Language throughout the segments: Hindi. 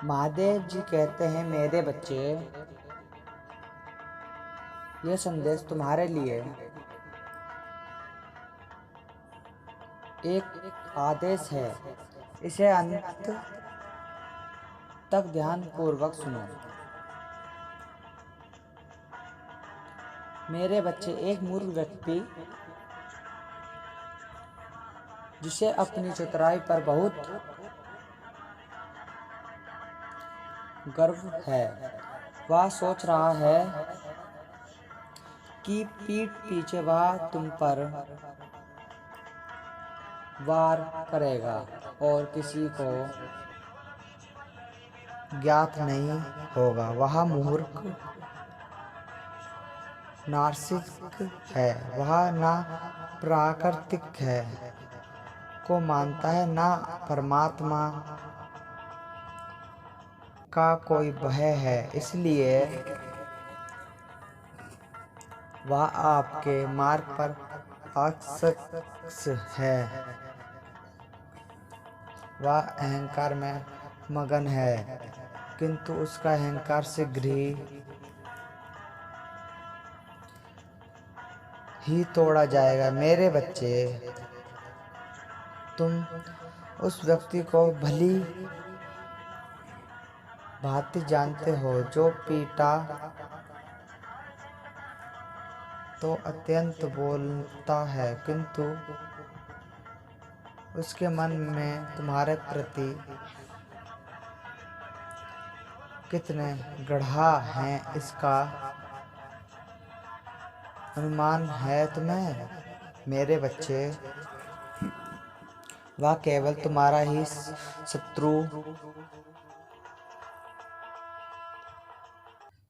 महादेव जी कहते हैं, मेरे बच्चे, यह संदेश तुम्हारे लिए एक आदेश है। इसे अंत तक ध्यान पूर्वक सुनो। मेरे बच्चे, एक मूर्ख व्यक्ति जिसे अपनी चतुराई पर बहुत गर्व है, वह सोच रहा है कि पीठ पीछे वह तुम पर वार करेगा और किसी को ज्ञात नहीं होगा। वह मूर्ख नास्तिक है। वह ना प्राकृतिक है को मानता है, ना परमात्मा का कोई भय है। इसलिए वह आपके मार्ग पर अक्षम है। वह अहंकार में मगन है, किंतु उसका अहंकार शीघ्र ही तोड़ा जाएगा। मेरे बच्चे, तुम उस व्यक्ति को भली भांति जानते हो जो पीटा तो अत्यंत बोलता है, किंतु उसके मन में तुम्हारे प्रति कितने गड्ढा हैं, इसका अनुमान है तुम्हें। मेरे बच्चे, वह केवल तुम्हारा ही शत्रु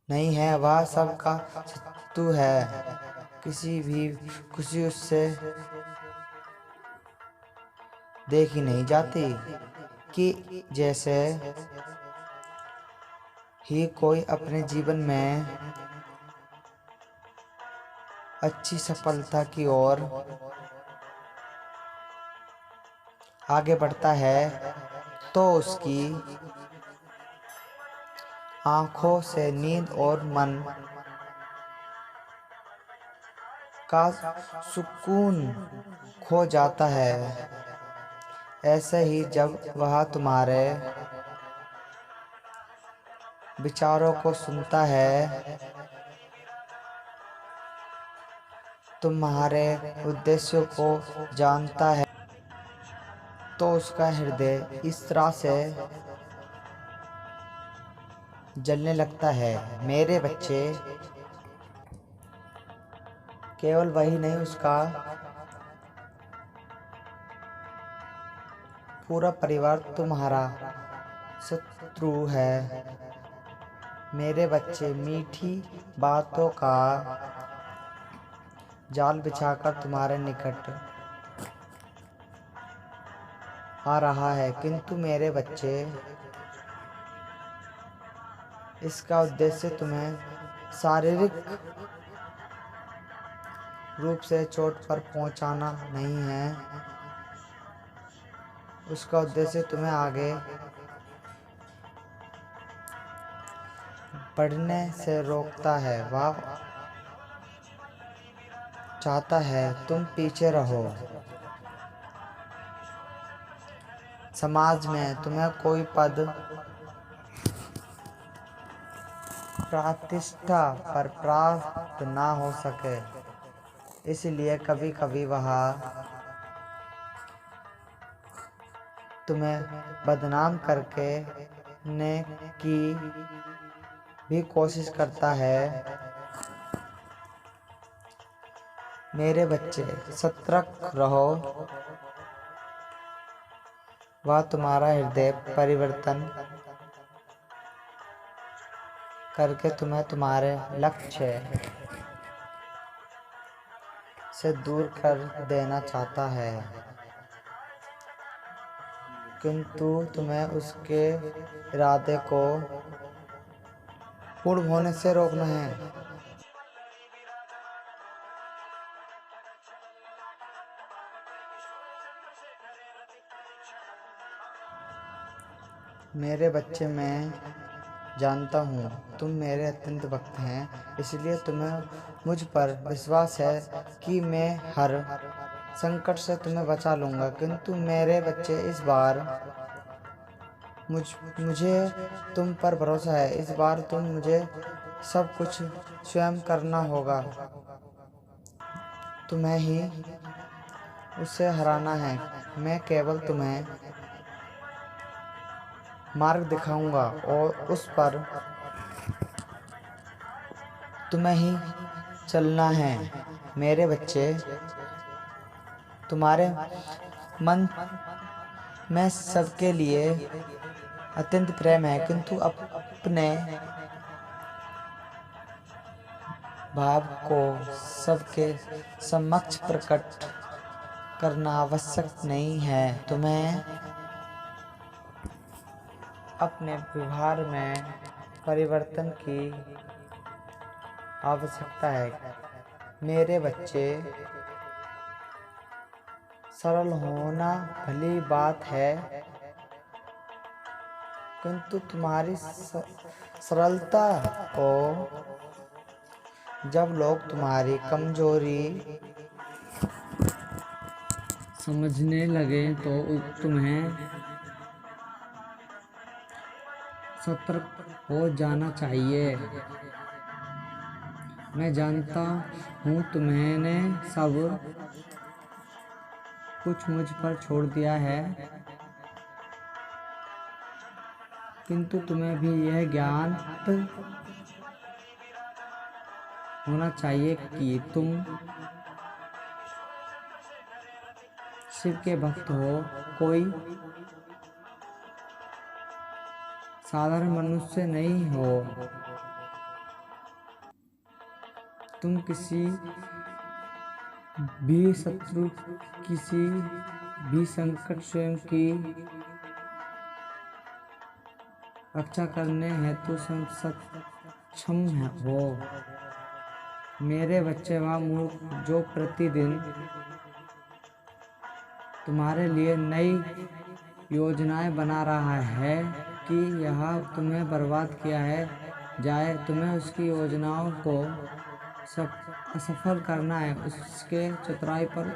नहीं है, वह सबका शत्रु है। किसी भी खुशी उससे देखी नहीं जाती कि जैसे ही कोई अपने जीवन में अच्छी सफलता की ओर आगे बढ़ता है तो उसकी आंखों से नींद और मन का सुकून खो जाता है। ऐसे ही जब वह तुम्हारे विचारों को सुनता है, तुम्हारे उद्देश्यों को जानता है, तो उसका हृदय इस तरह से जलने लगता है। मेरे बच्चे, केवल वही नहीं, उसका पूरा परिवार तुम्हारा शत्रु है। मेरे बच्चे, मीठी बातों का जाल बिछाकर तुम्हारे निकट आ रहा है, किंतु मेरे बच्चे, इसका उद्देश्य तुम्हें शारीरिक रूप से चोट पर पहुंचाना नहीं है। उसका उद्देश्य तुम्हें आगे बढ़ने से रोकता है। वह चाहता है तुम पीछे रहो। समाज में तुम्हें कोई पद प्रतिष्ठा पर प्राप्त ना हो सके, इसलिए कभी कभी वह तुम्हें बदनाम करके ने की भी कोशिश करता है। मेरे बच्चे, सतर्क रहो। वह तुम्हारा हृदय परिवर्तन करके तुम्हें तुम्हारे लक्ष्य से दूर कर देना चाहता है, किंतु तुम्हें उसके इरादे को पूर्ण होने से रोकना है। मेरे बच्चे, मैं जानता हूँ तुम मेरे अत्यंत भक्त हैं, इसलिए तुम्हें मुझ पर विश्वास है कि मैं हर संकट से तुम्हें बचा लूँगा। किंतु मेरे बच्चे, इस बार मुझे तुम पर भरोसा है। इस बार मुझे सब कुछ स्वयं करना होगा। तुम्हें ही उसे हराना है। मैं केवल तुम्हें मार्ग दिखाऊंगा और उस पर तुम्हें ही चलना है। मेरे बच्चे, तुम्हारे मन में सबके लिए अत्यंत प्रेम है, किंतु अपने भाव को सबके समक्ष प्रकट करना आवश्यक नहीं है। तुम्हें अपने व्यवहार में परिवर्तन की आवश्यकता है। मेरे बच्चे, सरल होना भली बात है, किंतु तुम्हारी सरलता को जब लोग तुम्हारी कमजोरी समझने लगे तो तुम्हें सतर्क हो जाना चाहिए। मैं जानता हूँ तुमने सब कुछ मुझ पर छोड़ दिया है, किंतु तुम्हें भी यह ज्ञान होना चाहिए कि तुम शिव के भक्त हो। कोई साधारण मनुष्य नहीं हो। तुम किसी भी शत्रु, किसी भी संकट स्वयं की रक्षा करने हेतु सक्षम हो। मेरे बच्चे, वह मूर्ख जो प्रतिदिन तुम्हारे लिए नई योजनाएं बना रहा है कि यह तुम्हें बर्बाद किया जाए, तुम्हें उसकी योजनाओं को असफल करना है, उसके चतुराई पर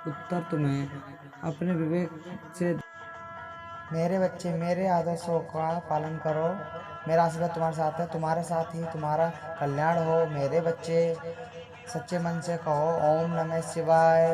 उत्तर तुम्हें अपने विवेक से। मेरे बच्चे, मेरे आदर्शों का पालन करो। मेरा आशीर्वाद तुम्हारे साथ है, तुम्हारे साथ ही तुम्हारा कल्याण हो। मेरे बच्चे, सच्चे मन से कहो ओम नमः शिवाय।